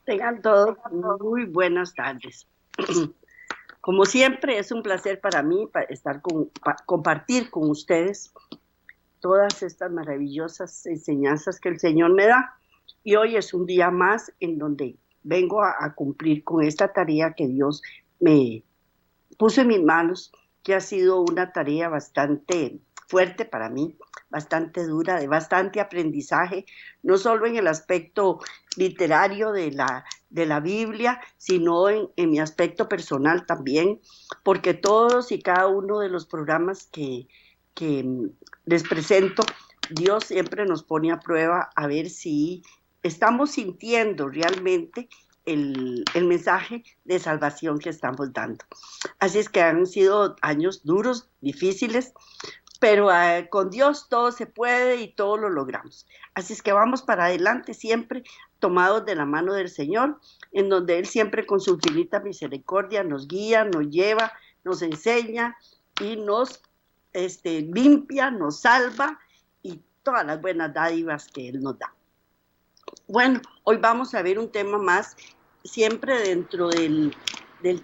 Tengan todos muy buenas tardes. Como siempre, es un placer para mí compartir con ustedes todas estas maravillosas enseñanzas que el Señor me da. Y hoy es un día más en donde vengo a cumplir con esta tarea que Dios me puso en mis manos, que ha sido una tarea bastante fuerte para mí, bastante dura, de bastante aprendizaje, no solo en el aspecto literario de la Biblia, sino en mi aspecto personal también, porque todos y cada uno de los programas que les presento, Dios siempre nos pone a prueba a ver si estamos sintiendo realmente el mensaje de salvación que estamos dando. Así es que han sido años duros, difíciles, pero con Dios todo se puede y todo lo logramos. Así es que vamos para adelante siempre tomados de la mano del Señor, en donde Él siempre con su infinita misericordia nos guía, nos lleva, nos enseña y nos limpia, nos salva y todas las buenas dádivas que Él nos da. Bueno, hoy vamos a ver un tema más, siempre dentro del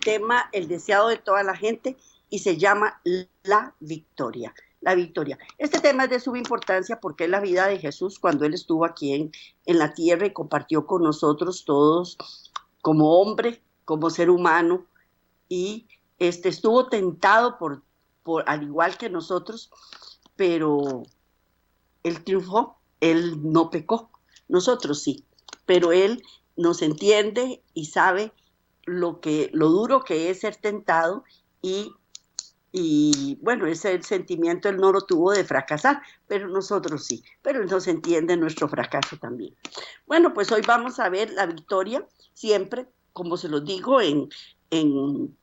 tema El deseado de toda la gente, y se llama la victoria. La victoria. Este tema es de suma importancia porque es la vida de Jesús cuando Él estuvo aquí en la tierra y compartió con nosotros todos como hombre, como ser humano, y estuvo tentado al igual que nosotros, pero Él triunfó, Él no pecó, nosotros sí, pero Él nos entiende y sabe lo duro que es ser tentado y bueno, ese sentimiento Él no lo tuvo de fracasar, pero nosotros sí, pero Él nos entiende nuestro fracaso también. Bueno, pues hoy vamos a ver la victoria, siempre, como se los digo, en, en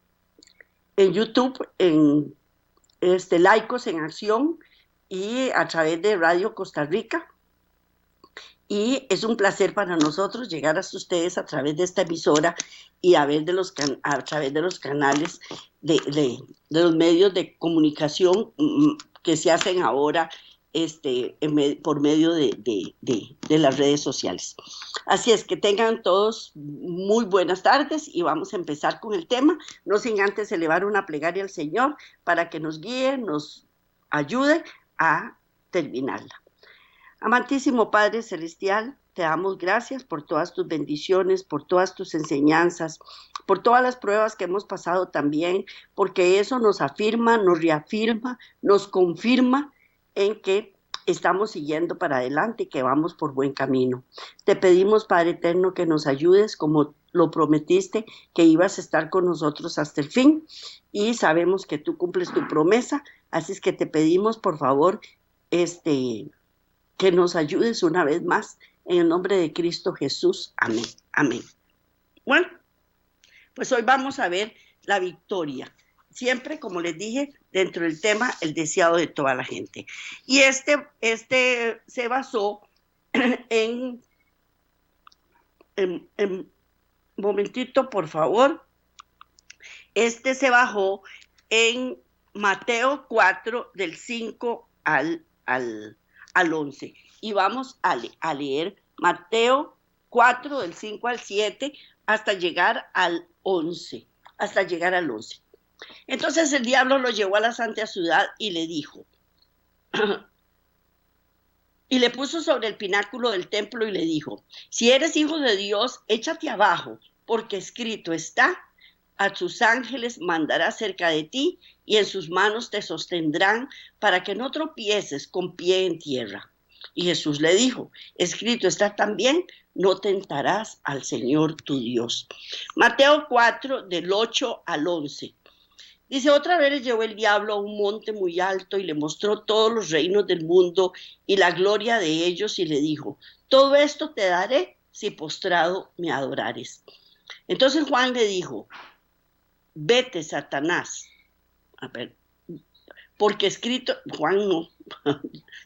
YouTube, en Laicos en Acción y a través de Radio Costa Rica. Y es un placer para nosotros llegar hasta ustedes a través de esta emisora y a través de los canales de los medios de comunicación que se hacen ahora por medio de las redes sociales. Así es que tengan todos muy buenas tardes y vamos a empezar con el tema, no sin antes elevar una plegaria al Señor para que nos guíe, nos ayude a terminarla. Amantísimo Padre Celestial, te damos gracias por todas tus bendiciones, por todas tus enseñanzas, por todas las pruebas que hemos pasado también, porque eso nos afirma, nos reafirma, nos confirma en que estamos siguiendo para adelante y que vamos por buen camino. Te pedimos, Padre Eterno, que nos ayudes como lo prometiste, que ibas a estar con nosotros hasta el fin y sabemos que tú cumples tu promesa, así es que te pedimos, por favor, que nos ayudes una vez más en el nombre de Cristo Jesús. Amén. Amén. Bueno, pues hoy vamos a ver la victoria. Siempre, como les dije, dentro del tema, el deseado de toda la gente. Y este se basó en momentito, por favor. Se bajó en Mateo 4, del 5 al al 11. Y vamos a leer Mateo 4, del 5 al 7, hasta llegar al 11. Hasta llegar al 11. Entonces el diablo lo llevó a la santa ciudad y le dijo, y le puso sobre el pináculo del templo y le dijo, si eres hijo de Dios, échate abajo, porque escrito está, a sus ángeles mandará cerca de ti y en sus manos te sostendrán para que no tropieces con pie en tierra. Y Jesús le dijo, escrito está también, no tentarás al Señor tu Dios. Mateo 4, del 8 al 11. Dice, otra vez le llevó el diablo a un monte muy alto y le mostró todos los reinos del mundo y la gloria de ellos y le dijo, todo esto te daré si postrado me adorares. Entonces Juan le dijo, vete, Satanás. A ver, porque escrito, Juan no,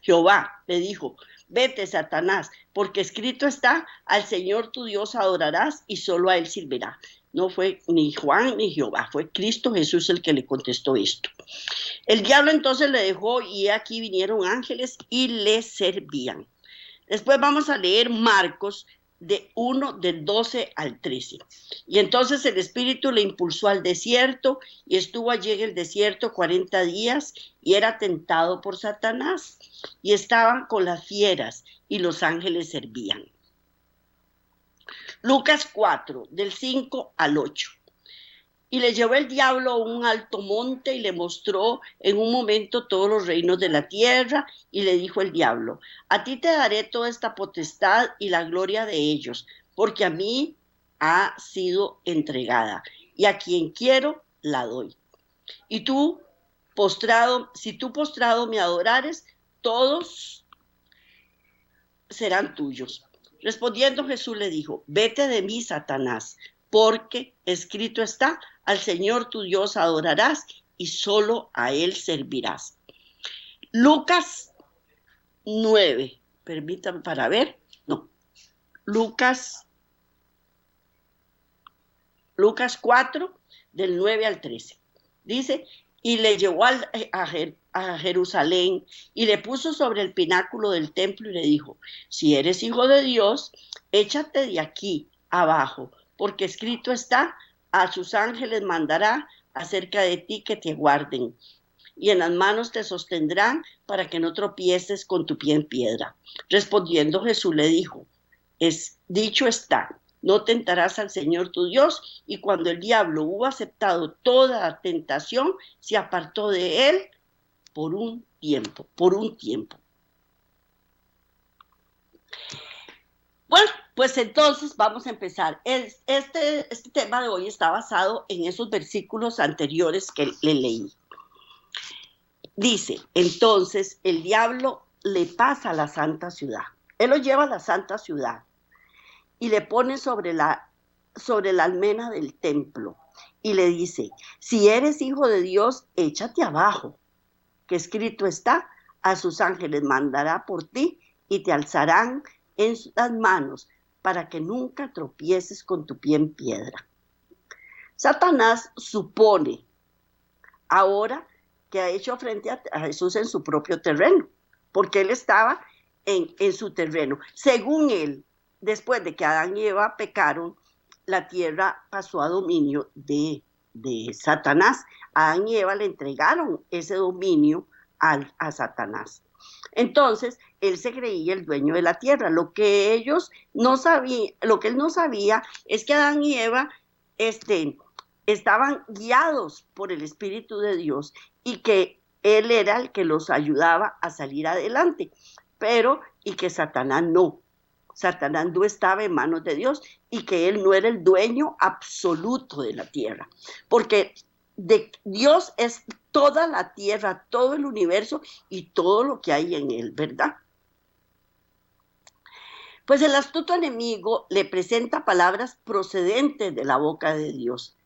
Jehová le dijo, vete, Satanás, porque escrito está, al Señor tu Dios adorarás y solo a él servirá. No fue ni Juan ni Jehová, fue Cristo Jesús el que le contestó esto. El diablo entonces le dejó y aquí vinieron ángeles y le servían. Después vamos a leer Marcos de 1, del 12 al 13. Y entonces el Espíritu le impulsó al desierto y estuvo allí en el desierto 40 días y era tentado por Satanás. Y estaban con las fieras y los ángeles servían. Lucas 4, del 5 al 8. Y le llevó el diablo a un alto monte y le mostró en un momento todos los reinos de la tierra y le dijo el diablo, a ti te daré toda esta potestad y la gloria de ellos, porque a mí ha sido entregada y a quien quiero la doy. Y tú postrado, si tú postrado me adorares, todos serán tuyos. Respondiendo Jesús le dijo, vete de mí, Satanás, porque escrito está, al Señor tu Dios adorarás y solo a él servirás. Lucas 9, permítanme para ver, no, Lucas 4, del 9 al 13. Dice, y le llevó a Jerusalén y le puso sobre el pináculo del templo y le dijo, si eres hijo de Dios, échate de aquí abajo, porque escrito está, a sus ángeles mandará acerca de ti que te guarden, y en las manos te sostendrán para que no tropieces con tu pie en piedra. Respondiendo Jesús le dijo, dicho está, no tentarás al Señor tu Dios. Y cuando el diablo hubo aceptado toda tentación, se apartó de él por un tiempo. Bueno, pues entonces vamos a empezar. Este tema de hoy está basado en esos versículos anteriores que le leí. Dice, entonces el diablo le pasa a la santa ciudad. Él lo lleva a la santa ciudad y le pone sobre la almena del templo y le dice, si eres hijo de Dios, échate abajo, que escrito está, a sus ángeles mandará por ti y te alzarán en las manos para que nunca tropieces con tu pie en piedra. Satanás supone ahora que ha hecho frente a Jesús en su propio terreno, porque él estaba en su terreno. Según él, después de que Adán y Eva pecaron, la tierra pasó a dominio de Satanás. Adán y Eva le entregaron ese dominio a Satanás. Entonces, él se creía el dueño de la tierra. Lo que él no sabía es que Adán y Eva estaban guiados por el Espíritu de Dios y que él era el que los ayudaba a salir adelante, y que Satanás no estaba en manos de Dios y que él no era el dueño absoluto de la tierra, porque de Dios es toda la tierra, todo el universo y todo lo que hay en él, ¿verdad? Pues el astuto enemigo le presenta palabras procedentes de la boca de Dios.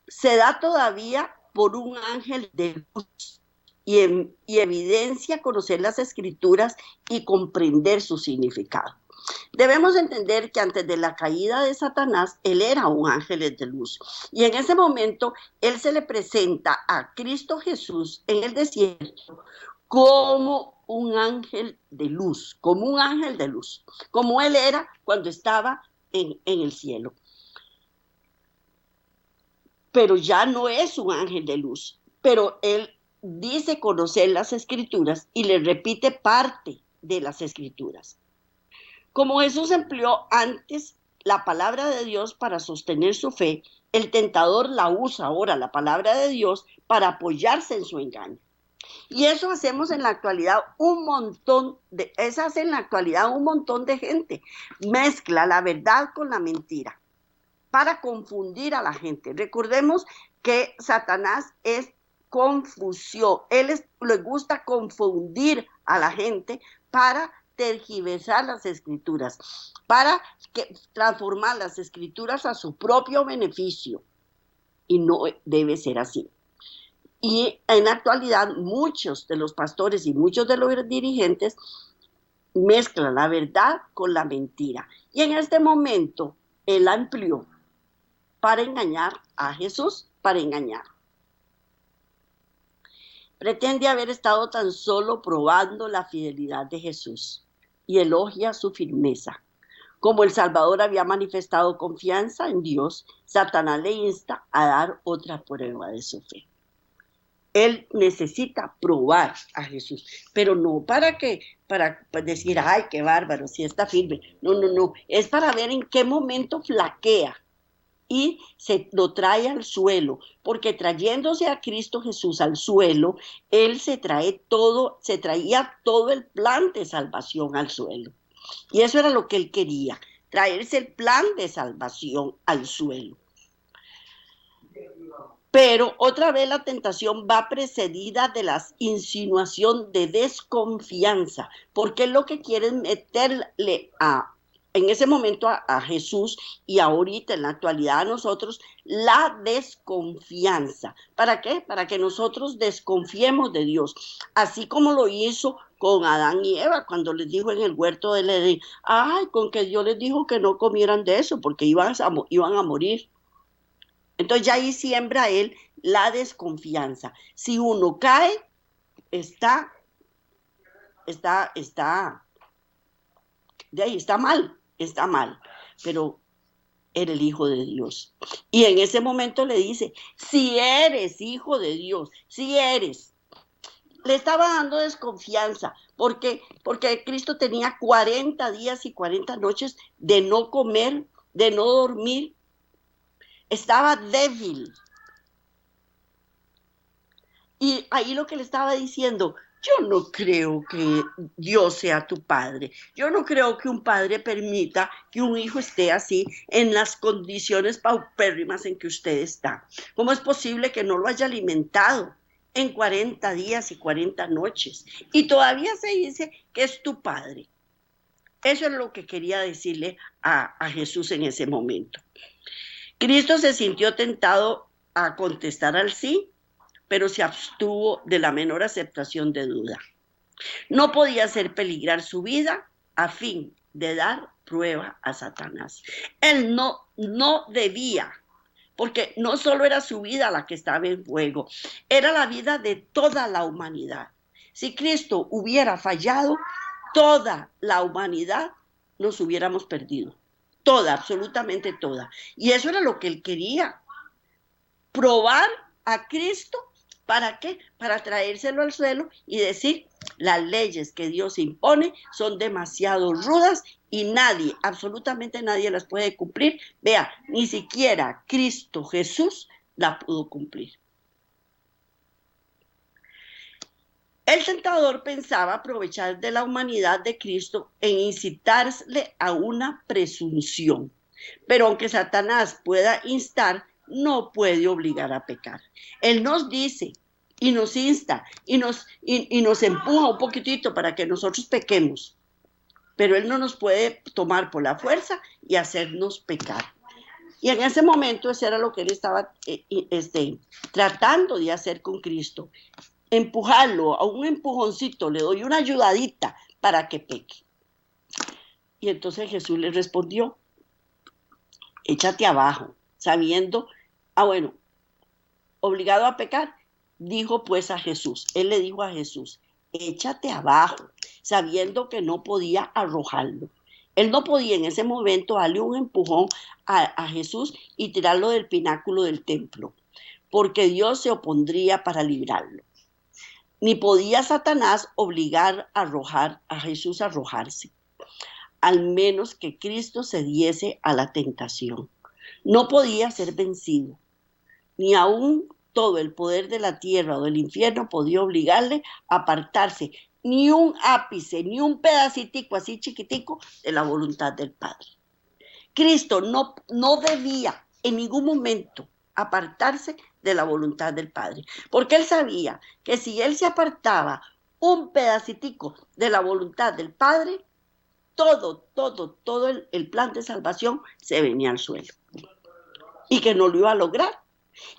Se da todavía por un ángel de luz y evidencia conocer las escrituras y comprender su significado. Debemos entender que antes de la caída de Satanás, él era un ángel de luz. Y en ese momento, él se le presenta a Cristo Jesús en el desierto como un ángel de luz, como un ángel de luz, como él era cuando estaba en el cielo. Pero ya no es un ángel de luz, pero él dice conocer las escrituras y le repite parte de las escrituras. Como Jesús empleó antes la palabra de Dios para sostener su fe, el tentador la usa ahora, la palabra de Dios, para apoyarse en su engaño. Y eso hacemos en la actualidad un montón de gente. Mezcla la verdad con la mentira para confundir a la gente. Recordemos que Satanás es confusión. Le gusta confundir a la gente para tergiversar las escrituras, para transformar las escrituras a su propio beneficio. Y no debe ser así. Y en la actualidad muchos de los pastores y muchos de los dirigentes mezclan la verdad con la mentira. Y en este momento él la amplió para engañar a Jesús, para engañar. Pretende haber estado tan solo probando la fidelidad de Jesús y elogia su firmeza. Como el Salvador había manifestado confianza en Dios, Satanás le insta a dar otra prueba de su fe. Él necesita probar a Jesús, pero no para decir, ay, qué bárbaro, si está firme. No, es para ver en qué momento flaquea y se lo trae al suelo, porque trayéndose a Cristo Jesús al suelo, él traía todo el plan de salvación al suelo. Y eso era lo que él quería, traerse el plan de salvación al suelo. Pero otra vez la tentación va precedida de la insinuación de desconfianza, porque es lo que quieren meterle en ese momento a Jesús y ahorita en la actualidad a nosotros, la desconfianza. ¿Para qué? Para que nosotros desconfiemos de Dios, así como lo hizo con Adán y Eva cuando les dijo en el huerto del Edén, ay, con que Dios les dijo que no comieran de eso porque iban a morir. Entonces ya ahí siembra él la desconfianza. Si uno cae, está mal, pero era el Hijo de Dios. Y en ese momento le dice, si eres Hijo de Dios, si eres. Le estaba dando desconfianza, porque Cristo tenía 40 días y 40 noches de no comer, de no dormir. Estaba débil. Y ahí lo que le estaba diciendo, yo no creo que Dios sea tu padre. Yo no creo que un padre permita que un hijo esté así en las condiciones paupérrimas en que usted está. ¿Cómo es posible que no lo haya alimentado en 40 días y 40 noches? Y todavía se dice que es tu padre. Eso es lo que quería decirle a Jesús en ese momento. Cristo se sintió tentado a contestar al sí, pero se abstuvo de la menor aceptación de duda. No podía hacer peligrar su vida a fin de dar prueba a Satanás. Él no debía, porque no solo era su vida la que estaba en juego, era la vida de toda la humanidad. Si Cristo hubiera fallado, toda la humanidad nos hubiéramos perdido. Toda, absolutamente toda. Y eso era lo que él quería. Probar a Cristo. ¿Para qué? Para traérselo al suelo y decir, las leyes que Dios impone son demasiado rudas y nadie, absolutamente nadie las puede cumplir. Vea, ni siquiera Cristo Jesús la pudo cumplir. El tentador pensaba aprovechar de la humanidad de Cristo en incitarle a una presunción. Pero aunque Satanás pueda instar, no puede obligar a pecar. Él nos dice y nos insta y nos empuja un poquitito para que nosotros pequemos. Pero él no nos puede tomar por la fuerza y hacernos pecar. Y en ese momento eso era lo que él estaba tratando de hacer con Cristo. Empujarlo, a un empujoncito, le doy una ayudadita para que peque. Y entonces Jesús le respondió, échate abajo, sabiendo, obligado a pecar, dijo pues a Jesús, él le dijo a Jesús, échate abajo, sabiendo que no podía arrojarlo. Él no podía en ese momento darle un empujón a Jesús y tirarlo del pináculo del templo, porque Dios se opondría para librarlo. Ni podía Satanás obligar a arrojar a Jesús a arrojarse, al menos que Cristo se diese a la tentación. No podía ser vencido, ni aún todo el poder de la tierra o del infierno podía obligarle a apartarse ni un ápice, ni un pedacitico así chiquitico de la voluntad del Padre. Cristo no debía en ningún momento apartarse de la voluntad del Padre, porque él sabía que si él se apartaba un pedacitico de la voluntad del Padre, todo el plan de salvación se venía al suelo y que no lo iba a lograr.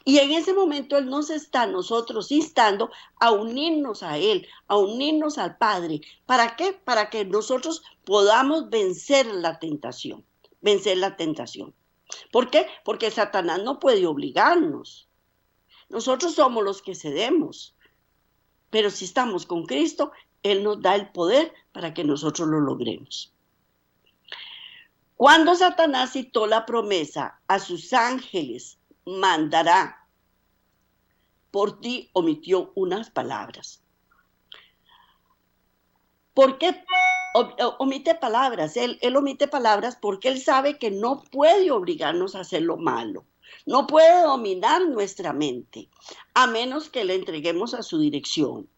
Y en ese momento Él nos está a nosotros instando a unirnos a Él, a unirnos al Padre. ¿Para qué? Para que nosotros podamos vencer la tentación. Vencer la tentación. ¿Por qué? Porque Satanás no puede obligarnos. Nosotros somos los que cedemos. Pero si estamos con Cristo, Él nos da el poder para que nosotros lo logremos. Cuando Satanás citó la promesa a sus ángeles, mandará por ti, omitió unas palabras. ¿Por qué omite palabras? Él omite palabras porque él sabe que no puede obligarnos a hacer lo malo. No puede dominar nuestra mente, a menos que le entreguemos a su dirección.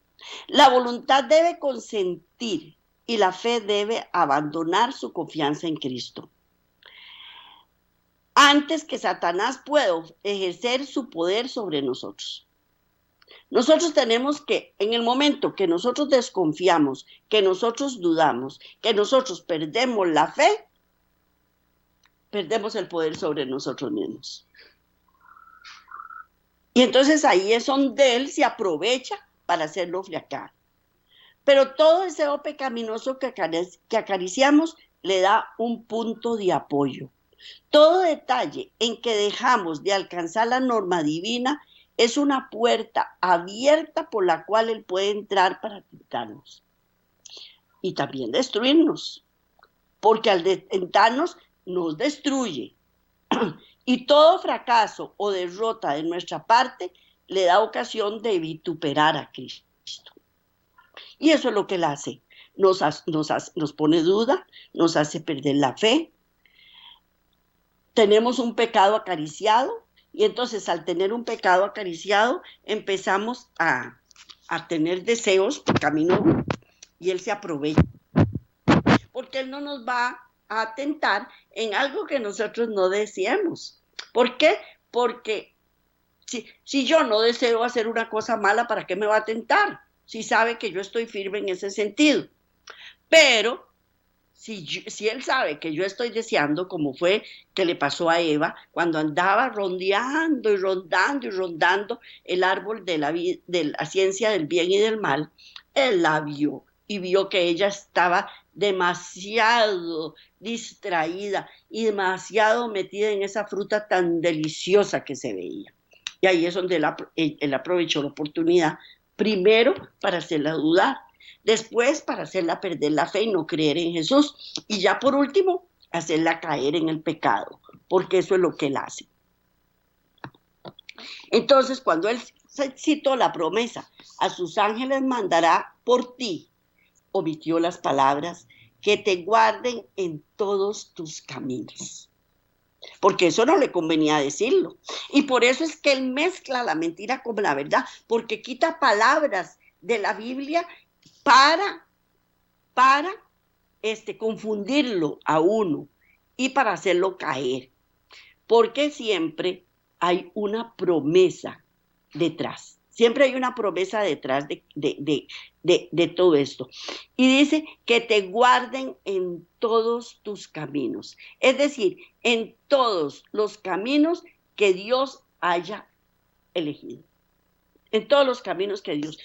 La voluntad debe consentir y la fe debe abandonar su confianza en Cristo, antes que Satanás pueda ejercer su poder sobre nosotros. Nosotros tenemos que, en el momento que nosotros desconfiamos, que nosotros dudamos, que nosotros perdemos la fe, perdemos el poder sobre nosotros mismos. Y entonces ahí es donde él se aprovecha para hacerlo flaquear. Pero todo deseo pecaminoso que acariciamos le da un punto de apoyo. Todo detalle en que dejamos de alcanzar la norma divina es una puerta abierta por la cual él puede entrar para tentarnos y también destruirnos, porque al tentarnos nos destruye. Y todo fracaso o derrota de nuestra parte le da ocasión de vituperar a Cristo. Y eso es lo que él hace. Nos pone duda, nos hace perder la fe. Tenemos un pecado acariciado. Y entonces al tener un pecado acariciado empezamos a tener deseos por camino y él se aprovecha. Porque él no nos va a tentar en algo que nosotros no deseemos. ¿Por qué? Porque si yo no deseo hacer una cosa mala, ¿para qué me va a tentar? Si sabe que yo estoy firme en ese sentido. Pero si él sabe que yo estoy deseando, como fue que le pasó a Eva, cuando andaba rondeando y rondando el árbol de la ciencia del bien y del mal, él la vio y vio que ella estaba demasiado distraída y demasiado metida en esa fruta tan deliciosa que se veía. Y ahí es donde él aprovechó la oportunidad, primero para hacerla dudar, después para hacerla perder la fe y no creer en Jesús, y ya por último, hacerla caer en el pecado, porque eso es lo que él hace. Entonces, cuando él citó la promesa, a sus ángeles mandará por ti, omitió las palabras, que te guarden en todos tus caminos. Porque eso no le convenía decirlo. Y por eso es que él mezcla la mentira con la verdad, porque quita palabras de la Biblia para confundirlo a uno y para hacerlo caer. Porque siempre hay una promesa detrás. Siempre hay una promesa detrás de todo esto. Y dice que te guarden en todos tus caminos. Es decir, en todos los caminos que Dios haya elegido. En todos los caminos que Dios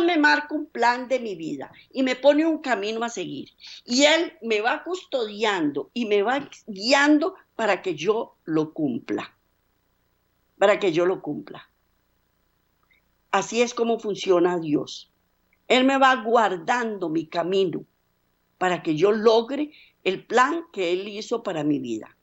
me marca un plan de mi vida y me pone un camino a seguir. Y Él me va custodiando y me va guiando para que yo lo cumpla. Para que yo lo cumpla. Así es como funciona Dios. Él me va guardando mi camino para que yo logre el plan que Él hizo para mi vida.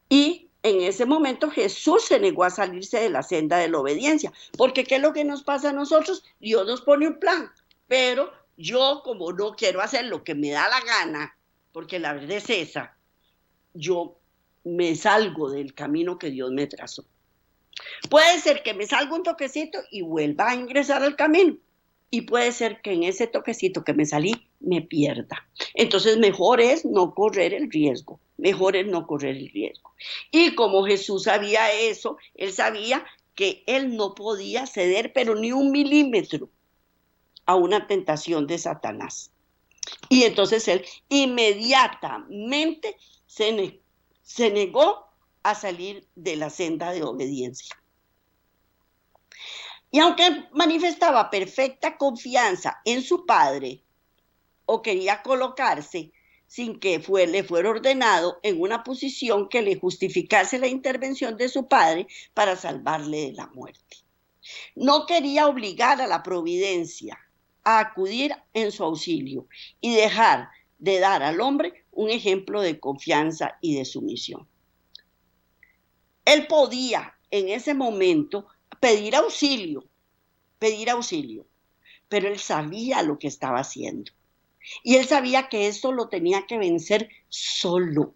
Y en ese momento Jesús se negó a salirse de la senda de la obediencia, porque ¿qué es lo que nos pasa a nosotros? Dios nos pone un plan, pero yo como no quiero hacer lo que me da la gana, porque la verdad es esa, yo me salgo del camino que Dios me trazó. Puede ser que me salga un toquecito y vuelva a ingresar al camino. Y puede ser que en ese toquecito que me salí me pierda. Entonces mejor es no correr el riesgo. Mejor es no correr el riesgo. Y como Jesús sabía eso, él sabía que él no podía ceder, pero ni un milímetro, a una tentación de Satanás. Y entonces él inmediatamente se negó a salir de la senda de obediencia. Y aunque manifestaba perfecta confianza en su padre, o quería colocarse sin que le fuera ordenado en una posición que le justificase la intervención de su padre para salvarle de la muerte. No quería obligar a la providencia a acudir en su auxilio y dejar de dar al hombre un ejemplo de confianza y de sumisión. Él podía en ese momento pedir auxilio, pero él sabía lo que estaba haciendo. Y él sabía que esto lo tenía que vencer solo,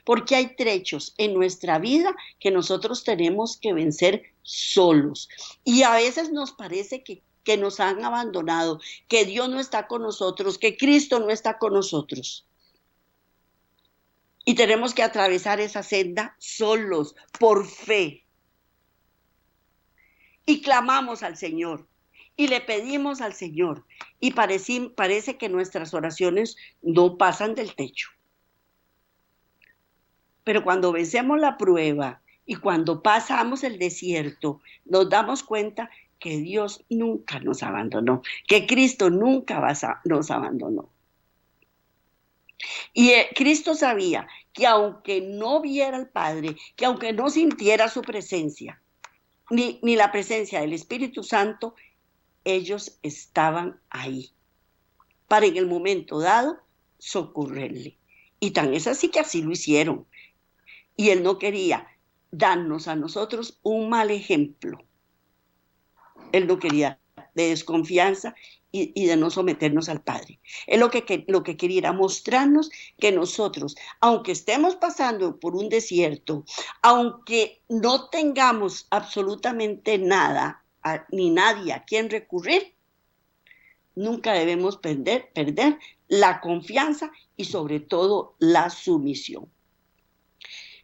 porque hay trechos en nuestra vida que nosotros tenemos que vencer solos. Y a veces nos parece que nos han abandonado, que Dios no está con nosotros, que Cristo no está con nosotros. Y tenemos que atravesar esa senda solos, por fe. Y clamamos al Señor. Y le pedimos al Señor. Y parece que nuestras oraciones no pasan del techo. Pero cuando vencemos la prueba y cuando pasamos el desierto, nos damos cuenta que Dios nunca nos abandonó, que Cristo nunca nos abandonó. Y Cristo sabía que aunque no viera al Padre, que aunque no sintiera su presencia, ni la presencia del Espíritu Santo, ellos estaban ahí para en el momento dado socorrerle. Y tan es así que así lo hicieron. Y él no quería darnos a nosotros un mal ejemplo. Él no quería de desconfianza y de no someternos al Padre. Él lo que quería era mostrarnos que nosotros, aunque estemos pasando por un desierto, aunque no tengamos absolutamente nada, ni nadie a quien recurrir, nunca debemos perder la confianza y sobre todo la sumisión.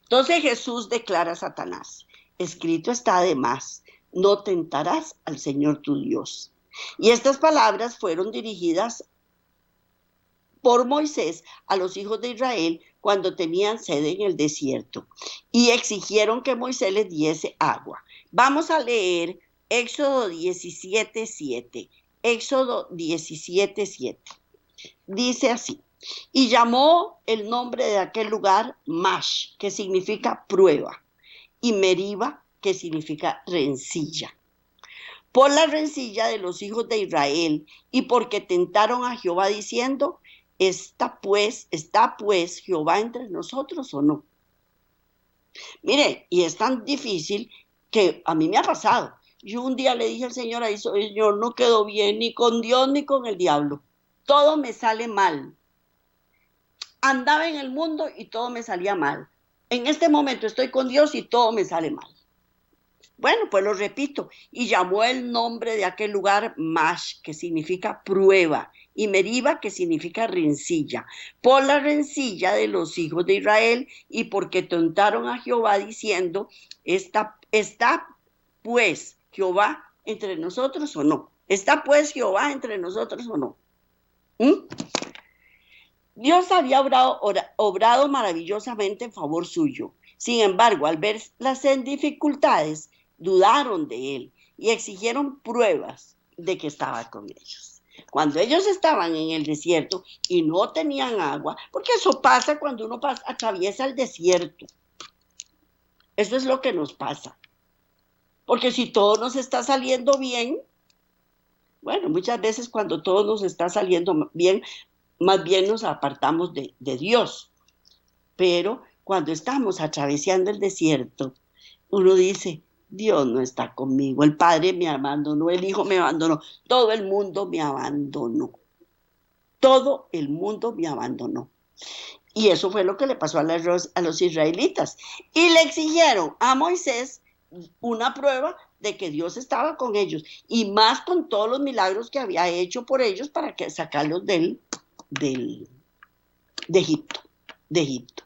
Entonces Jesús declara a Satanás, escrito está además, no tentarás al Señor tu Dios. Y estas palabras fueron dirigidas por Moisés a los hijos de Israel cuando tenían sed en el desierto y exigieron que Moisés les diese agua. Vamos a leer Éxodo 17:7. Éxodo 17:7. Dice así. Y llamó el nombre de aquel lugar Mash, que significa prueba, y Meriba, que significa rencilla. Por la rencilla de los hijos de Israel, y porque tentaron a Jehová diciendo, ¿está pues Jehová entre nosotros o no? Mire, y es tan difícil que a mí me ha pasado. Yo un día le dije al Señor, ay Señor, no quedó bien ni con Dios ni con el diablo. Todo me sale mal. Andaba en el mundo y todo me salía mal. En este momento estoy con Dios y todo me sale mal. Bueno, pues lo repito, y llamó el nombre de aquel lugar Mash, que significa prueba, y Meriba, que significa rencilla, por la rencilla de los hijos de Israel, y porque tentaron a Jehová diciendo, ¿está pues Jehová entre nosotros o no? ¿Está pues Jehová entre nosotros o no? Dios había obrado maravillosamente en favor suyo. Sin embargo, al ver las dificultades, dudaron de él y exigieron pruebas de que estaba con ellos. Cuando ellos estaban en el desierto y no tenían agua, porque eso pasa cuando uno atraviesa el desierto. Eso es lo que nos pasa. Porque si todo nos está saliendo bien, Bueno, muchas veces cuando todo nos está saliendo bien, más bien nos apartamos de Dios. Pero cuando estamos atravesando el desierto, uno dice, Dios no está conmigo, el Padre me abandonó, el Hijo me abandonó, todo el mundo me abandonó, todo el mundo me abandonó. Y eso fue lo que le pasó a los israelitas. Y le exigieron a Moisés una prueba de que Dios estaba con ellos, y más con todos los milagros que había hecho por ellos para que sacarlos del, de Egipto, de Egipto.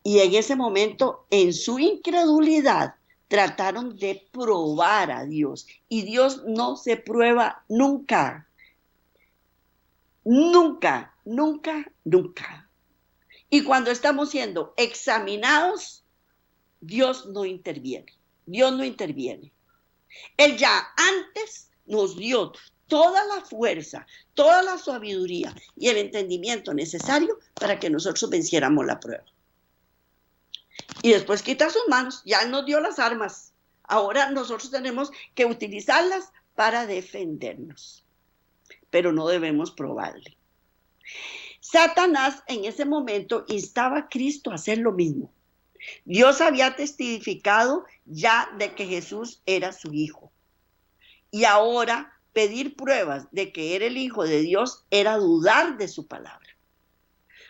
Y en ese momento, en su incredulidad, trataron de probar a Dios. Y Dios no se prueba nunca, nunca, nunca, nunca. Y cuando estamos siendo examinados, Dios no interviene. Dios no interviene. Él ya antes nos dio toda la fuerza, toda la sabiduría y el entendimiento necesario para que nosotros venciéramos la prueba. Y después quita sus manos, ya Él nos dio las armas. Ahora nosotros tenemos que utilizarlas para defendernos, pero no debemos probarle. Satanás en ese momento instaba a Cristo a hacer lo mismo. Dios había testificado ya de que Jesús era su hijo. Y ahora pedir pruebas de que era el hijo de Dios era dudar de su palabra.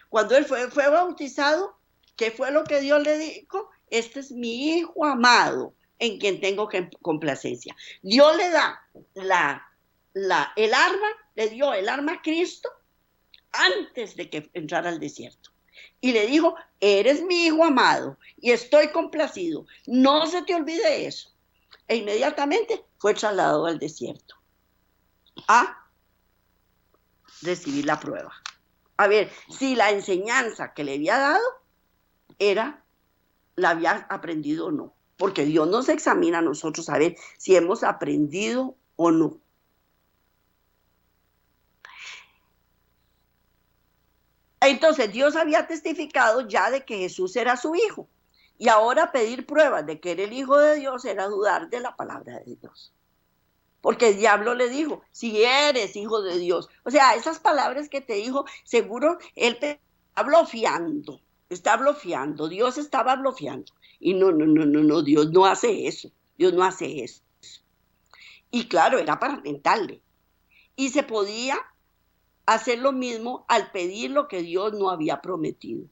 Cuando él fue bautizado, ¿qué fue lo que Dios le dijo? Este es mi hijo amado, en quien tengo complacencia. Dios le da el arma, le dio el arma a Cristo antes de que entrara al desierto. Y le dijo, eres mi hijo amado y estoy complacido. No se te olvide eso. E inmediatamente fue trasladado al desierto a recibir la prueba. A ver si la enseñanza que le había dado la había aprendido o no. Porque Dios nos examina a nosotros a ver si hemos aprendido o no. Entonces Dios había testificado ya de que Jesús era su hijo. Y ahora pedir pruebas de que era el hijo de Dios era dudar de la palabra de Dios. Porque el diablo le dijo, si eres hijo de Dios. O sea, esas palabras que te dijo, seguro él está bloqueando, Dios estaba bloqueando. Y no, Dios no hace eso, Dios no hace eso. Y claro, era para tentarle. Y se podía hacer lo mismo al pedir lo que Dios no había prometido.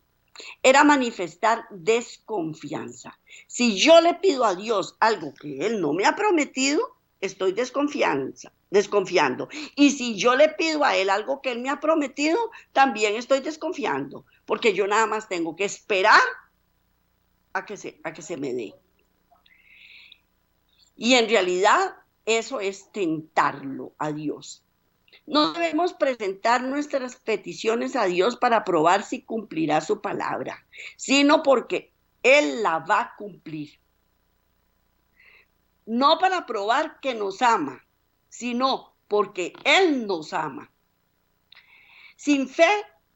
Era manifestar desconfianza. Si yo le pido a Dios algo que Él no me ha prometido, estoy desconfiando. Y si yo le pido a Él algo que Él me ha prometido, también estoy desconfiando, porque yo nada más tengo que esperar a que se me dé. Y en realidad eso es tentarlo a Dios. No debemos presentar nuestras peticiones a Dios para probar si cumplirá su palabra, sino porque Él la va a cumplir. No para probar que nos ama, sino porque Él nos ama. Sin fe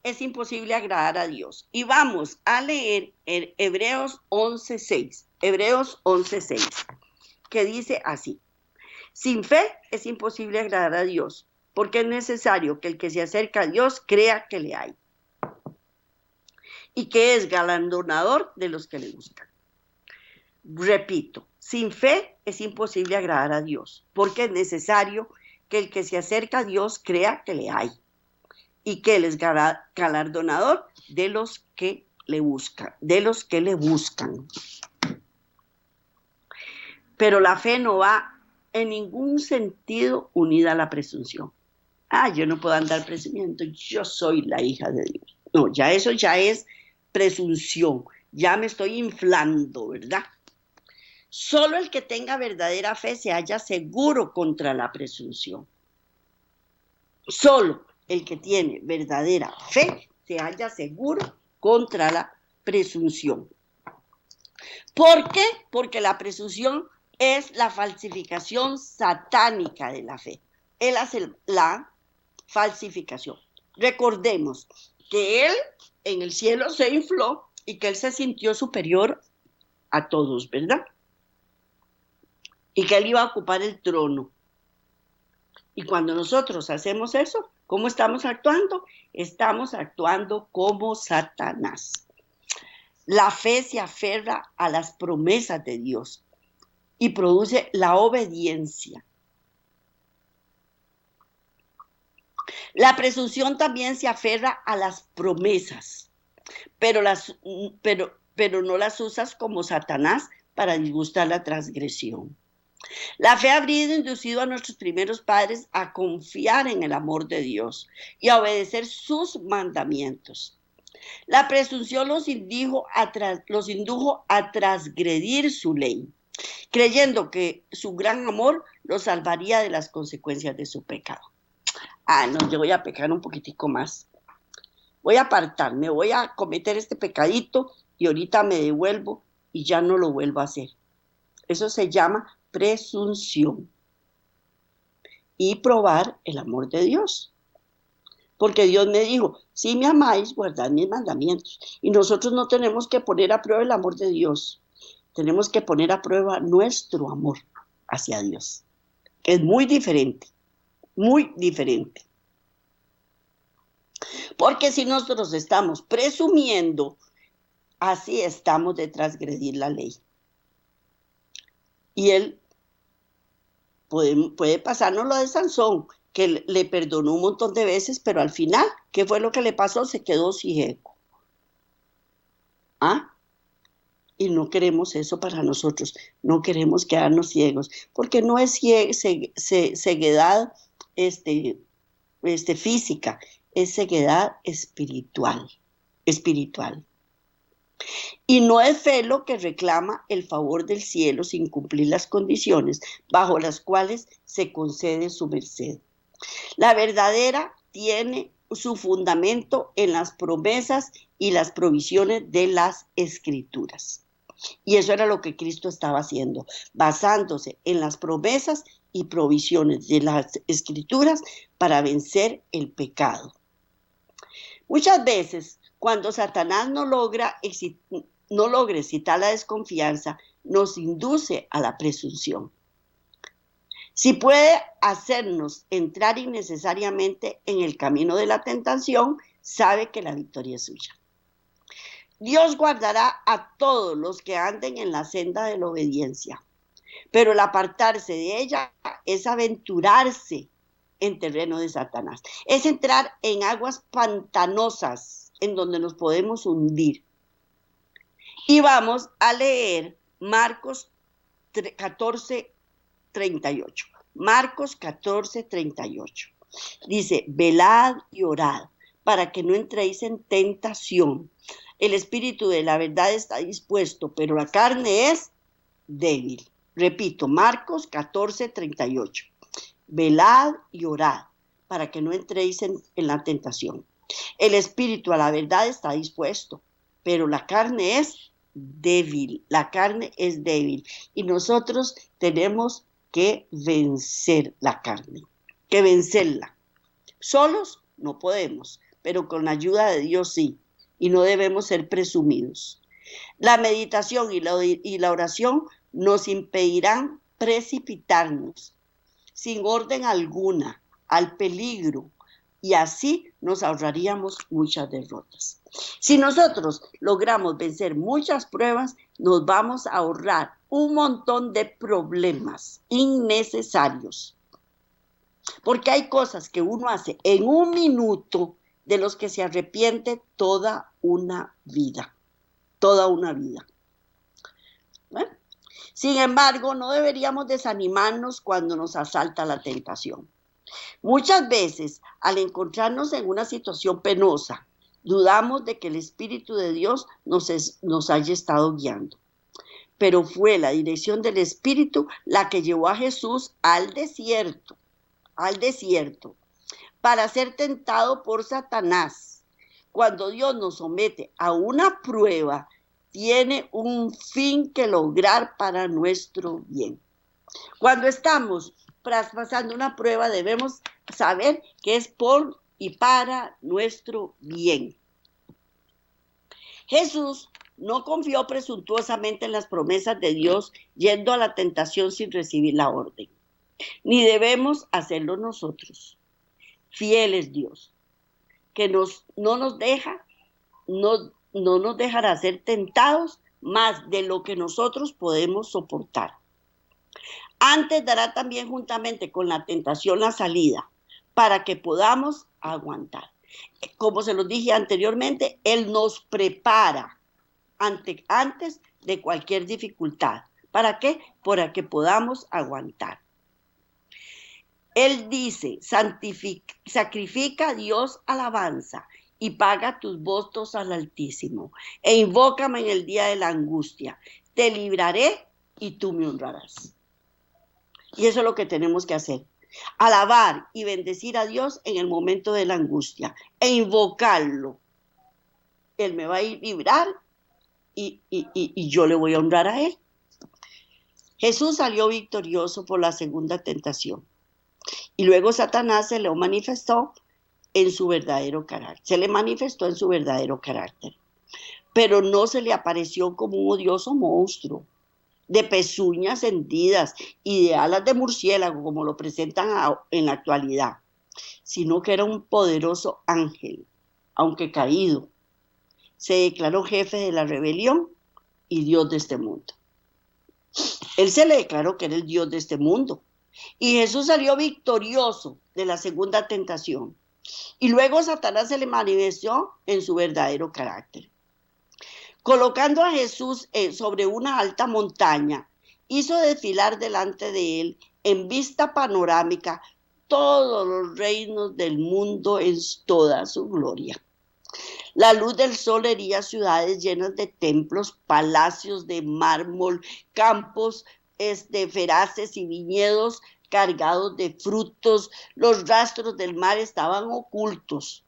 es imposible agradar a Dios. Y vamos a leer en Hebreos 11:6. Hebreos 11:6, que dice así. Sin fe es imposible agradar a Dios, porque es necesario que el que se acerca a Dios crea que le hay y que es galardonador de los que le buscan. Repito, sin fe es imposible agradar a Dios, porque es necesario que el que se acerca a Dios crea que le hay y que Él es galardonador de los que le buscan, Pero la fe no va en ningún sentido unida a la presunción. Yo no puedo andar presumiendo, yo soy la hija de Dios. No, ya eso ya es presunción, ya me estoy inflando, ¿verdad? Solo el que tenga verdadera fe se halla seguro contra la presunción. Solo el que tiene verdadera fe se halla seguro contra la presunción. ¿Por qué? Porque la presunción es la falsificación satánica de la fe. Él hace la falsificación. Recordemos que Él en el cielo se infló y que Él se sintió superior a todos, ¿verdad? y que él iba a ocupar el trono. Y cuando nosotros hacemos eso, ¿cómo estamos actuando? Estamos actuando como Satanás. La fe se aferra a las promesas de Dios y produce la obediencia. La presunción también se aferra a las promesas, pero no las usas como Satanás para disgustar la transgresión. La fe habría inducido a nuestros primeros padres a confiar en el amor de Dios y a obedecer sus mandamientos. La presunción los indujo a transgredir su ley, creyendo que su gran amor los salvaría de las consecuencias de su pecado. No, yo voy a pecar un poquitico más. Voy a apartarme, voy a cometer este pecadito y ahorita me devuelvo y ya no lo vuelvo a hacer. Eso se llama presunción. Y probar el amor de Dios. Porque Dios me dijo, si me amáis, guardad mis mandamientos. Y nosotros no tenemos que poner a prueba el amor de Dios. Tenemos que poner a prueba nuestro amor hacia Dios. Es muy diferente, muy diferente. Porque si nosotros estamos presumiendo, así estamos de transgredir la ley. Y él puede pasarnos lo de Sansón, que le perdonó un montón de veces, pero al final, ¿qué fue lo que le pasó? Se quedó ciego. Y no queremos eso para nosotros, no queremos quedarnos ciegos, porque no es ceguedad física, es ceguedad espiritual. Y no es fe lo que reclama el favor del cielo sin cumplir las condiciones bajo las cuales se concede su merced. La verdadera tiene su fundamento en las promesas y las provisiones de las Escrituras. Y eso era lo que Cristo estaba haciendo, basándose en las promesas y provisiones de las Escrituras para vencer el pecado. Muchas veces, cuando Satanás no logra excitar la desconfianza, nos induce a la presunción. Si puede hacernos entrar innecesariamente en el camino de la tentación, sabe que la victoria es suya. Dios guardará a todos los que anden en la senda de la obediencia, pero el apartarse de ella es aventurarse en terreno de Satanás. Es entrar en aguas pantanosas en donde nos podemos hundir. Y vamos a leer Marcos 14:38. Marcos 14:38. Dice, velad y orad para que no entréis en tentación. El espíritu de la verdad está dispuesto, pero la carne es débil. Repito, Marcos 14:38. Velad y orad para que no entréis en la tentación. El espíritu a la verdad está dispuesto, pero la carne es débil. La carne es débil. Y nosotros tenemos que vencer la carne, que vencerla. Solos no podemos, pero con la ayuda de Dios sí. Y no debemos ser presumidos. La meditación y la oración nos impedirán precipitarnos sin orden alguna al peligro y así nos ahorraríamos muchas derrotas. Si nosotros logramos vencer muchas pruebas, nos vamos a ahorrar un montón de problemas innecesarios. Porque hay cosas que uno hace en un minuto de los que se arrepiente toda una vida. Toda una vida. ¿Bueno? Sin embargo, no deberíamos desanimarnos cuando nos asalta la tentación. Muchas veces, al encontrarnos en una situación penosa, dudamos de que el Espíritu de Dios nos haya estado guiando. Pero fue la dirección del Espíritu la que llevó a Jesús al desierto, para ser tentado por Satanás. Cuando Dios nos somete a una prueba, tiene un fin que lograr para nuestro bien. Cuando estamos pasando una prueba, debemos saber que es por y para nuestro bien. Jesús no confió presuntuosamente en las promesas de Dios, yendo a la tentación sin recibir la orden. Ni debemos hacerlo nosotros. Fiel es Dios, que no nos deja, no nos dejará ser tentados más de lo que nosotros podemos soportar. Antes dará también juntamente con la tentación la salida, para que podamos aguantar. Como se los dije anteriormente, Él nos prepara antes de cualquier dificultad. ¿Para qué? Para que podamos aguantar. Él dice, sacrifica a Dios alabanza y paga tus votos al Altísimo, e invócame en el día de la angustia. Te libraré y tú me honrarás. Y eso es lo que tenemos que hacer. Alabar y bendecir a Dios en el momento de la angustia e invocarlo. Él me va a librar y yo le voy a honrar a Él. Jesús salió victorioso por la segunda tentación. Y luego Satanás se le manifestó en su verdadero carácter. Se le manifestó en su verdadero carácter. Pero no se le apareció como un odioso monstruo de pezuñas hendidas y de alas de murciélago, como lo presentan en la actualidad, sino que era un poderoso ángel, aunque caído. Se declaró jefe de la rebelión y Dios de este mundo. Él se le declaró que era el Dios de este mundo. Y Jesús salió victorioso de la segunda tentación. Y luego Satanás se le manifestó en su verdadero carácter. Colocando a Jesús sobre una alta montaña, hizo desfilar delante de él, en vista panorámica, todos los reinos del mundo en toda su gloria. La luz del sol hería ciudades llenas de templos, palacios de mármol, campos feraces y viñedos cargados de frutos. Los rastros del mar estaban ocultos.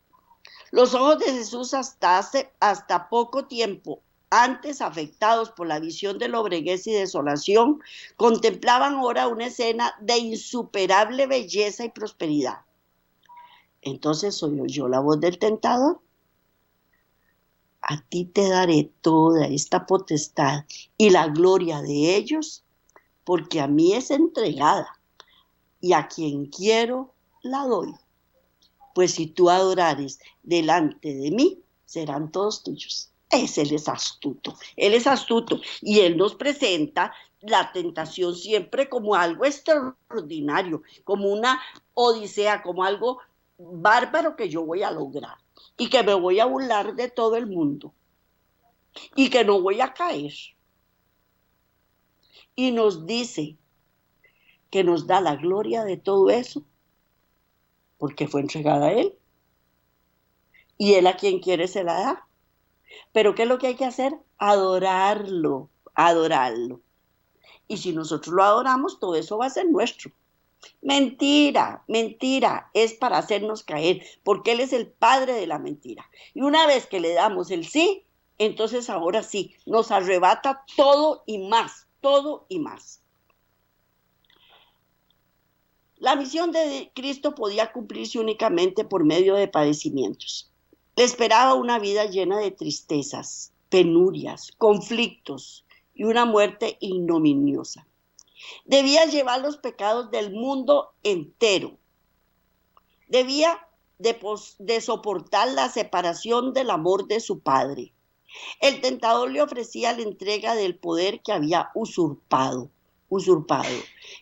Los ojos de Jesús hasta poco tiempo antes afectados por la visión de lobreguez y desolación, contemplaban ahora una escena de insuperable belleza y prosperidad. Entonces oyó la voz del tentador. A ti te daré toda esta potestad y la gloria de ellos, porque a mí es entregada, y a quien quiero la doy. Pues si tú adorares delante de mí, serán todos tuyos. Él es astuto, y Él nos presenta la tentación siempre como algo extraordinario, como una odisea, como algo bárbaro que yo voy a lograr, y que me voy a burlar de todo el mundo, y que no voy a caer. Y nos dice que nos da la gloria de todo eso, porque fue entregada a Él, y Él a quien quiere se la da. Pero ¿qué es lo que hay que hacer? Adorarlo. Y si nosotros lo adoramos, todo eso va a ser nuestro. Mentira, es para hacernos caer, porque Él es el padre de la mentira. Y una vez que le damos el sí, entonces ahora sí, nos arrebata todo y más. La misión de Cristo podía cumplirse únicamente por medio de padecimientos. Le esperaba una vida llena de tristezas, penurias, conflictos y una muerte ignominiosa. Debía llevar los pecados del mundo entero. Debía de soportar la separación del amor de su Padre. El tentador le ofrecía la entrega del poder que había usurpado.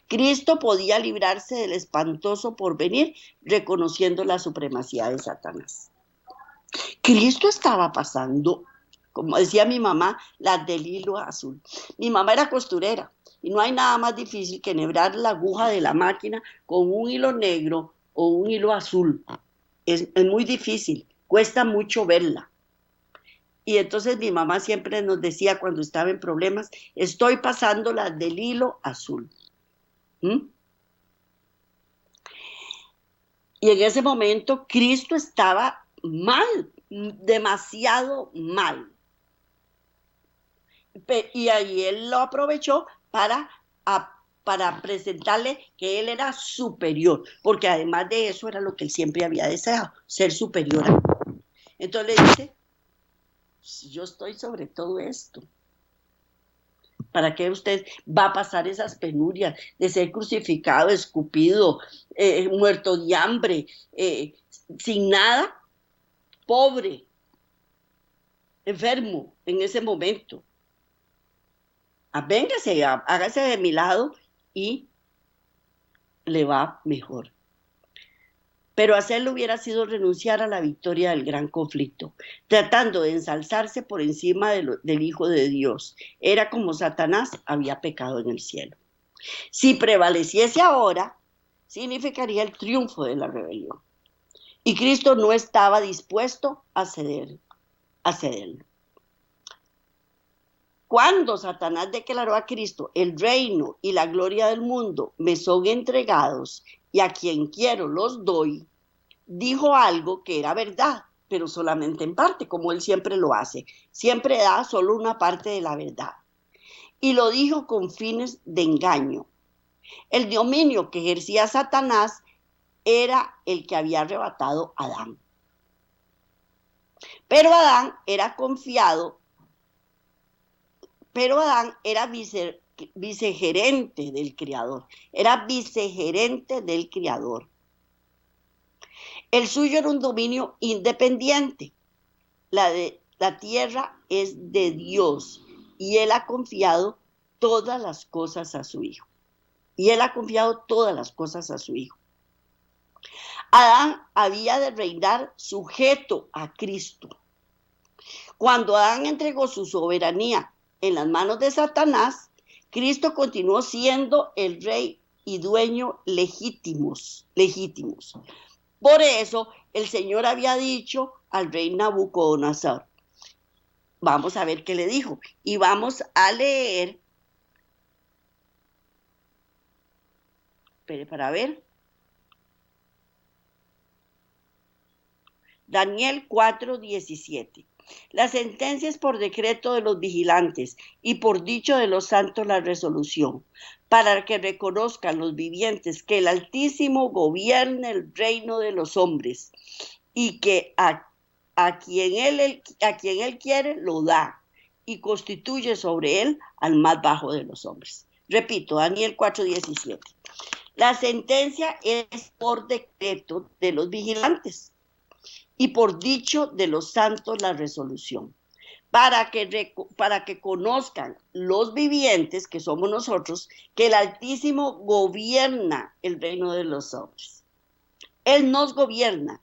Cristo podía librarse del espantoso porvenir, reconociendo la supremacía de Satanás. Cristo estaba pasando, como decía mi mamá, las del hilo azul. Mi mamá era costurera y no hay nada más difícil que enhebrar la aguja de la máquina con un hilo negro o un hilo azul. Es muy difícil, cuesta mucho verla. Y entonces mi mamá siempre nos decía cuando estaba en problemas, estoy pasando las del hilo azul. Y en ese momento Cristo estaba mal, demasiado mal. Y ahí Él lo aprovechó para presentarle que Él era superior, porque además de eso era lo que Él siempre había deseado, ser superior. Entonces le dice, yo estoy sobre todo esto. ¿Para qué usted va a pasar esas penurias de ser crucificado, escupido, muerto de hambre, sin nada, pobre, enfermo en ese momento? Véngase, hágase de mi lado y le va mejor. Pero hacerlo hubiera sido renunciar a la victoria del gran conflicto, tratando de ensalzarse por encima del Hijo de Dios. Era como Satanás había pecado en el cielo. Si prevaleciese ahora, significaría el triunfo de la rebelión. Y Cristo no estaba dispuesto a cederlo. Cuando Satanás declaró a Cristo, el reino y la gloria del mundo me son entregados y a quien quiero los doy, dijo algo que era verdad, pero solamente en parte, como él siempre lo hace. Siempre da solo una parte de la verdad. Y lo dijo con fines de engaño. El dominio que ejercía Satanás era el que había arrebatado a Adán. Pero Adán era vicegerente del Creador. Era vicegerente del Creador. El suyo era un dominio independiente. La tierra es de Dios y él ha confiado todas las cosas a su Hijo. Adán había de reinar sujeto a Cristo. Cuando Adán entregó su soberanía en las manos de Satanás, Cristo continuó siendo el rey y dueño legítimos. Por eso el Señor había dicho al rey Nabucodonosor. Vamos a ver qué le dijo. Y vamos a leer. Para ver. Daniel 4:17. La sentencia es por decreto de los vigilantes y por dicho de los santos la resolución, para que reconozcan los vivientes que el Altísimo gobierna el reino de los hombres y que a quien él quiere lo da y constituye sobre él al más bajo de los hombres. Repito, Daniel 4:17. La sentencia es por decreto de los vigilantes y por dicho de los santos la resolución, para que conozcan los vivientes, que somos nosotros, que el Altísimo gobierna el reino de los hombres. Él nos gobierna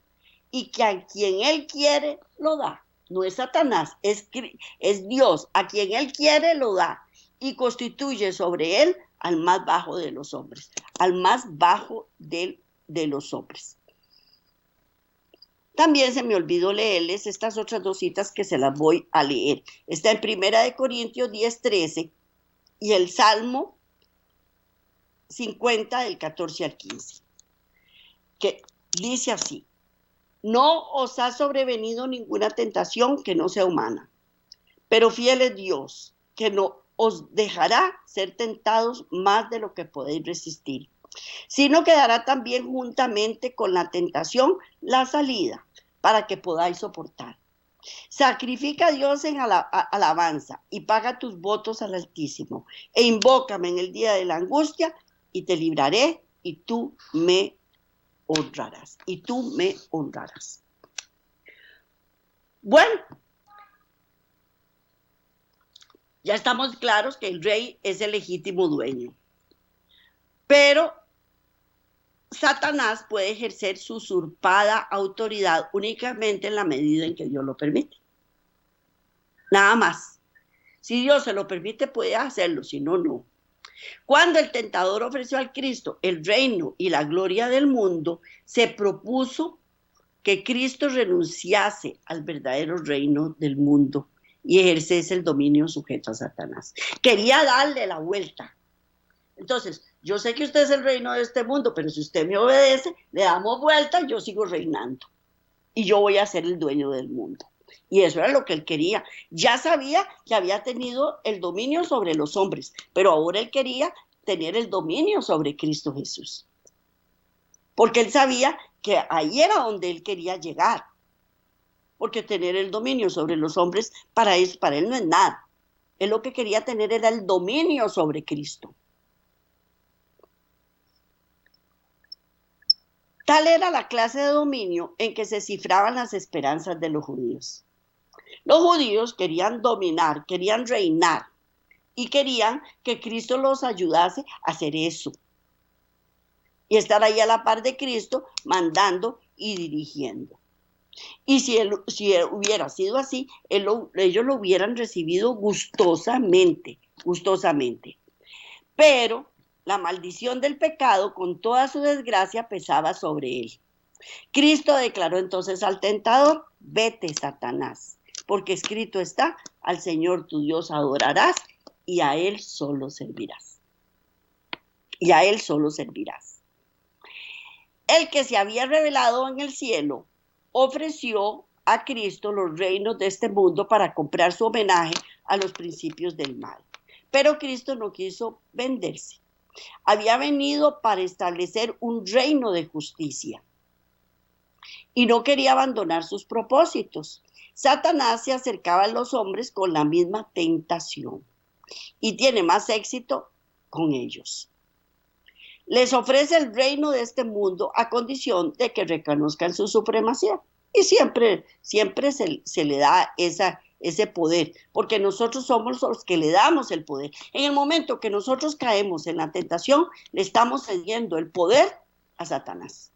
y que a quien él quiere lo da. No es Satanás, es Dios. A quien él quiere lo da y constituye sobre él al más bajo de los hombres, al más bajo de los hombres. También se me olvidó leerles estas otras dos citas que se las voy a leer. Está en 1 Corintios 10:13 y el Salmo 50 del 14 al 15, que dice así: no os ha sobrevenido ninguna tentación que no sea humana, pero fiel es Dios, que no os dejará ser tentados más de lo que podéis resistir, sino que dará también juntamente con la tentación la salida, para que podáis soportar. Sacrifica a Dios en alabanza y paga tus votos al Altísimo, e invócame en el día de la angustia, y te libraré, y tú me honrarás. Bueno, ya estamos claros que el rey es el legítimo dueño, pero Satanás puede ejercer su usurpada autoridad únicamente en la medida en que Dios lo permite. Nada más. Si Dios se lo permite, puede hacerlo, si no, no. Cuando el tentador ofreció al Cristo el reino y la gloria del mundo, se propuso que Cristo renunciase al verdadero reino del mundo y ejerciese el dominio sujeto a Satanás. Quería darle la vuelta. Entonces, yo sé que usted es el reino de este mundo, pero si usted me obedece, le damos vuelta y yo sigo reinando. Y yo voy a ser el dueño del mundo. Y eso era lo que él quería. Ya sabía que había tenido el dominio sobre los hombres, pero ahora él quería tener el dominio sobre Cristo Jesús. Porque él sabía que ahí era donde él quería llegar. porque tener el dominio sobre los hombres para él no es nada. Él lo que quería tener era el dominio sobre Cristo. Tal era la clase de dominio en que se cifraban las esperanzas de los judíos. Los judíos querían dominar, querían reinar y querían que Cristo los ayudase a hacer eso. Y estar ahí a la par de Cristo, mandando y dirigiendo. Y si hubiera sido así, ellos lo hubieran recibido gustosamente. Pero la maldición del pecado, con toda su desgracia, pesaba sobre él. Cristo declaró entonces al tentador: vete, Satanás, porque escrito está: al Señor tu Dios adorarás y a Él solo servirás. Y a Él solo servirás. El que se había revelado en el cielo ofreció a Cristo los reinos de este mundo para comprar su homenaje a los principios del mal. Pero Cristo no quiso venderse. Había venido para establecer un reino de justicia y no quería abandonar sus propósitos. Satanás se acercaba a los hombres con la misma tentación y tiene más éxito con ellos. Les ofrece el reino de este mundo a condición de que reconozcan su supremacía. Y siempre se le da ese poder, porque nosotros somos los que le damos el poder. En el momento que nosotros caemos en la tentación, le estamos cediendo el poder a Satanás.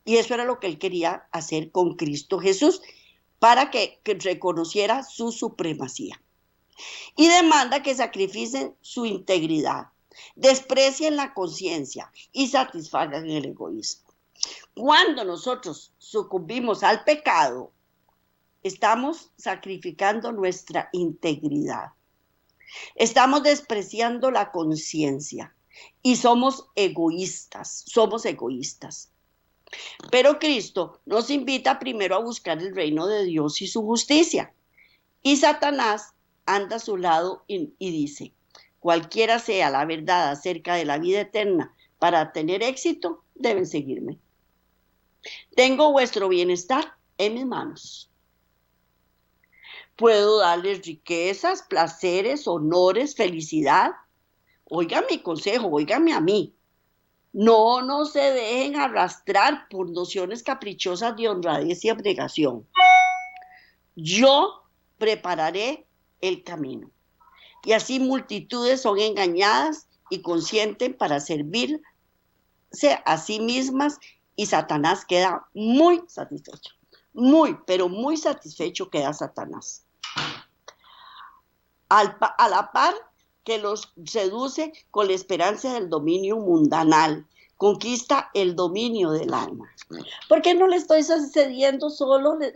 Y eso era lo que él quería hacer con Cristo Jesús, para que reconociera su supremacía. Y demanda que sacrificen su integridad, desprecien la conciencia y satisfagan el egoísmo. Cuando nosotros sucumbimos al pecado, estamos sacrificando nuestra integridad. Estamos despreciando la conciencia y somos egoístas. Pero Cristo nos invita primero a buscar el reino de Dios y su justicia. Y Satanás anda a su lado y dice: cualquiera sea la verdad acerca de la vida eterna para tener éxito, deben seguirme. Tengo vuestro bienestar en mis manos. Puedo darles riquezas, placeres, honores, felicidad. Oigan mi consejo, óiganme a mí. No se dejen arrastrar por nociones caprichosas de honradez y abnegación. Yo prepararé el camino. Y así multitudes son engañadas y consienten para servirse a sí mismas, y Satanás queda muy satisfecho. Pero muy satisfecho queda Satanás. A la par que los seduce con la esperanza del dominio mundanal, conquista el dominio del alma. Porque no le estoy cediendo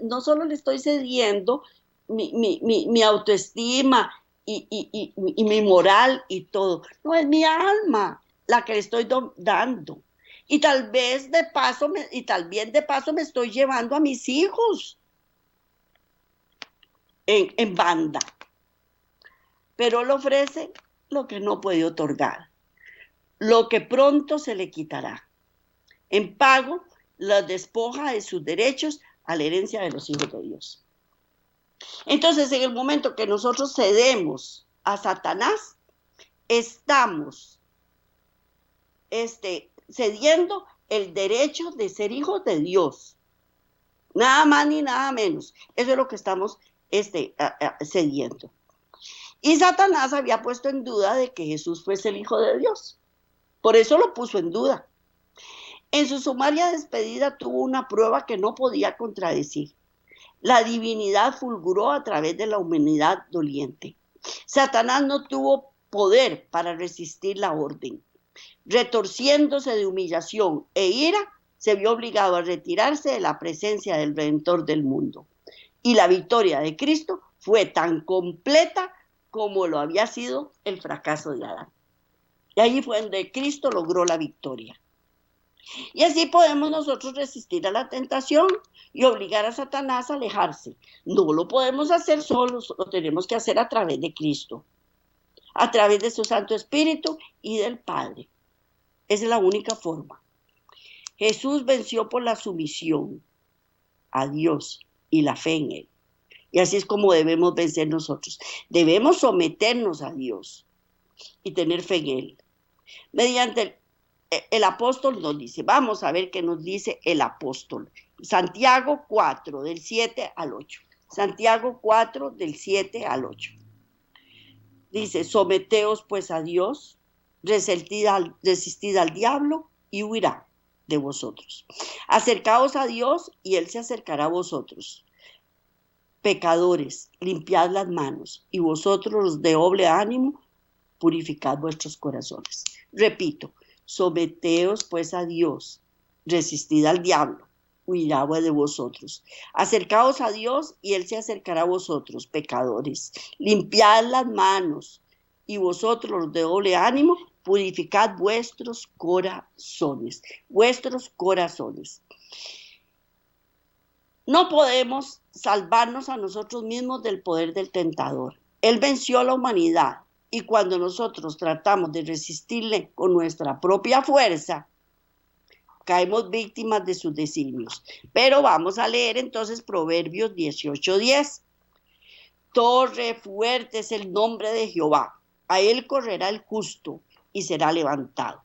no solo le estoy cediendo mi autoestima y mi moral y todo. No, es mi alma la que le estoy dando. Y tal vez de paso me estoy llevando a mis hijos en banda. Pero él ofrece lo que no puede otorgar, lo que pronto se le quitará. En pago, la despoja de sus derechos a la herencia de los hijos de Dios. Entonces, en el momento que nosotros cedemos a Satanás, estamos cediendo el derecho de ser hijos de Dios. Nada más ni nada menos. Eso es lo que estamos cediendo. Y Satanás había puesto en duda de que Jesús fuese el Hijo de Dios. Por eso lo puso en duda. En su sumaria despedida tuvo una prueba que no podía contradecir. La divinidad fulguró a través de la humanidad doliente. Satanás no tuvo poder para resistir la orden. Retorciéndose de humillación e ira, se vio obligado a retirarse de la presencia del Redentor del mundo. Y la victoria de Cristo fue tan completa como lo había sido el fracaso de Adán. Y ahí fue donde Cristo logró la victoria. Y así podemos nosotros resistir a la tentación y obligar a Satanás a alejarse. No lo podemos hacer solos, lo tenemos que hacer a través de Cristo, a través de su Santo Espíritu y del Padre. Esa es la única forma. Jesús venció por la sumisión a Dios y la fe en Él. Y así es como debemos vencer nosotros. Debemos someternos a Dios y tener fe en Él. Mediante el apóstol nos dice, vamos a ver qué nos dice el apóstol. Santiago 4, del 7 al 8. Santiago 4, del 7 al 8. Dice, someteos pues a Dios, resistid al diablo y huirá de vosotros. Acercaos a Dios y Él se acercará a vosotros. Pecadores, limpiad las manos, y vosotros los de doble ánimo, purificad vuestros corazones. Repito, someteos pues a Dios, resistid al diablo, huirá de vosotros. Acercaos a Dios y Él se acercará a vosotros, pecadores. Limpiad las manos, y vosotros los de doble ánimo, purificad vuestros corazones. Vuestros corazones. No podemos salvarnos a nosotros mismos del poder del tentador. Él venció a la humanidad y cuando nosotros tratamos de resistirle con nuestra propia fuerza, caemos víctimas de sus designios. Pero vamos a leer entonces Proverbios 18:10. Torre fuerte es el nombre de Jehová. A él correrá el justo y será levantado.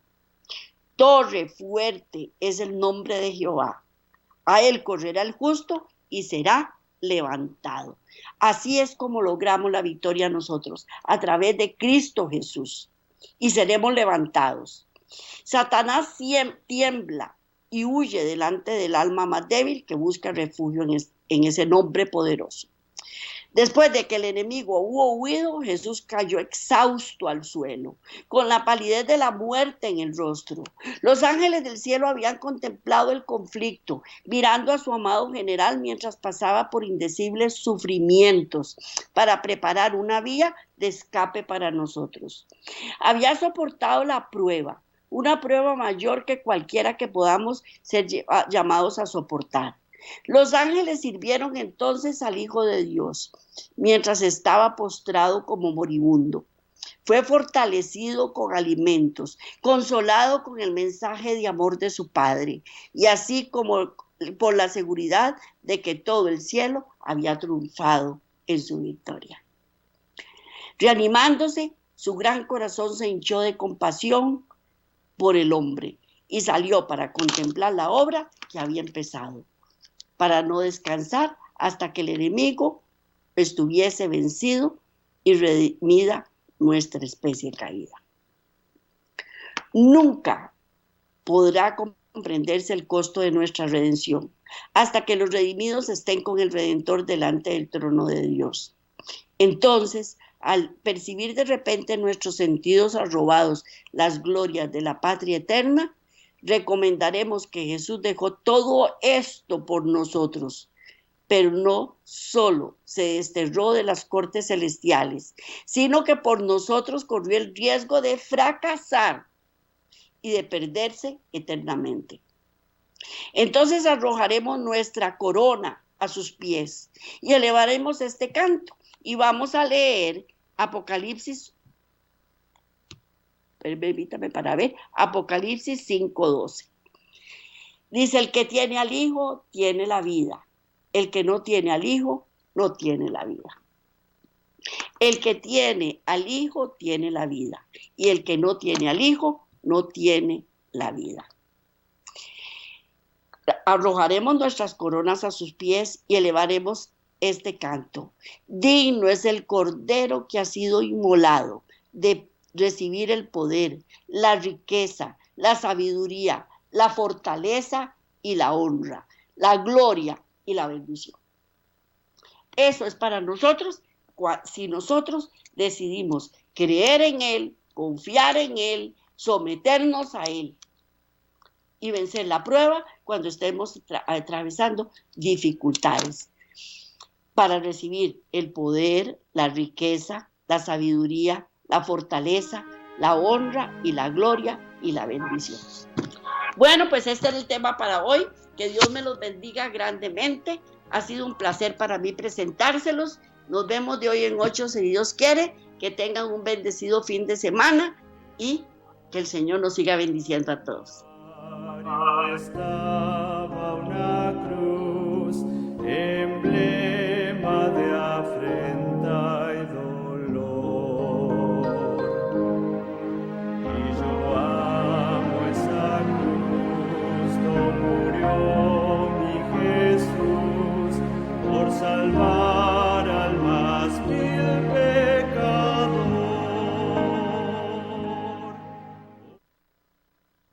Torre fuerte es el nombre de Jehová. A él correrá el justo y será levantado. Así es como logramos la victoria nosotros, a través de Cristo Jesús. Y seremos levantados. Satanás tiembla y huye delante del alma más débil que busca refugio en ese nombre poderoso. Después de que el enemigo hubo huido, Jesús cayó exhausto al suelo, con la palidez de la muerte en el rostro. Los ángeles del cielo habían contemplado el conflicto, mirando a su amado general mientras pasaba por indecibles sufrimientos para preparar una vía de escape para nosotros. Había soportado la prueba, una prueba mayor que cualquiera que podamos ser llamados a soportar. Los ángeles sirvieron entonces al Hijo de Dios, mientras estaba postrado como moribundo. Fue fortalecido con alimentos, consolado con el mensaje de amor de su Padre, y así como por la seguridad de que todo el cielo había triunfado en su victoria. Reanimándose, su gran corazón se hinchó de compasión por el hombre y salió para contemplar la obra que había empezado, para no descansar hasta que el enemigo estuviese vencido y redimida nuestra especie caída. Nunca podrá comprenderse el costo de nuestra redención hasta que los redimidos estén con el Redentor delante del trono de Dios. Entonces, al percibir de repente nuestros sentidos arrobados las glorias de la patria eterna, recomendaremos que Jesús dejó todo esto por nosotros, pero no solo se desterró de las cortes celestiales, sino que por nosotros corrió el riesgo de fracasar y de perderse eternamente. Entonces arrojaremos nuestra corona a sus pies y elevaremos este canto y vamos a leer Apocalipsis. Permítame para ver, Apocalipsis 5:12. Dice, el que tiene al Hijo tiene la vida. El que no tiene al Hijo no tiene la vida. El que tiene al Hijo tiene la vida. Y el que no tiene al Hijo no tiene la vida. Arrojaremos nuestras coronas a sus pies y elevaremos este canto. Digno es el Cordero que ha sido inmolado de recibir el poder, la riqueza, la sabiduría, la fortaleza y la honra, la gloria y la bendición. Eso es para nosotros si nosotros decidimos creer en Él, confiar en Él, someternos a Él y vencer la prueba cuando estemos atravesando dificultades para recibir el poder, la riqueza, la sabiduría, la fortaleza, la honra y la gloria y la bendición. Bueno, pues este es el tema para hoy. Que Dios me los bendiga grandemente. Ha sido un placer para mí presentárselos. Nos vemos de hoy en 8 si Dios quiere. Que tengan un bendecido fin de semana y que el Señor nos siga bendiciendo a todos. Estaba una cruz emblema de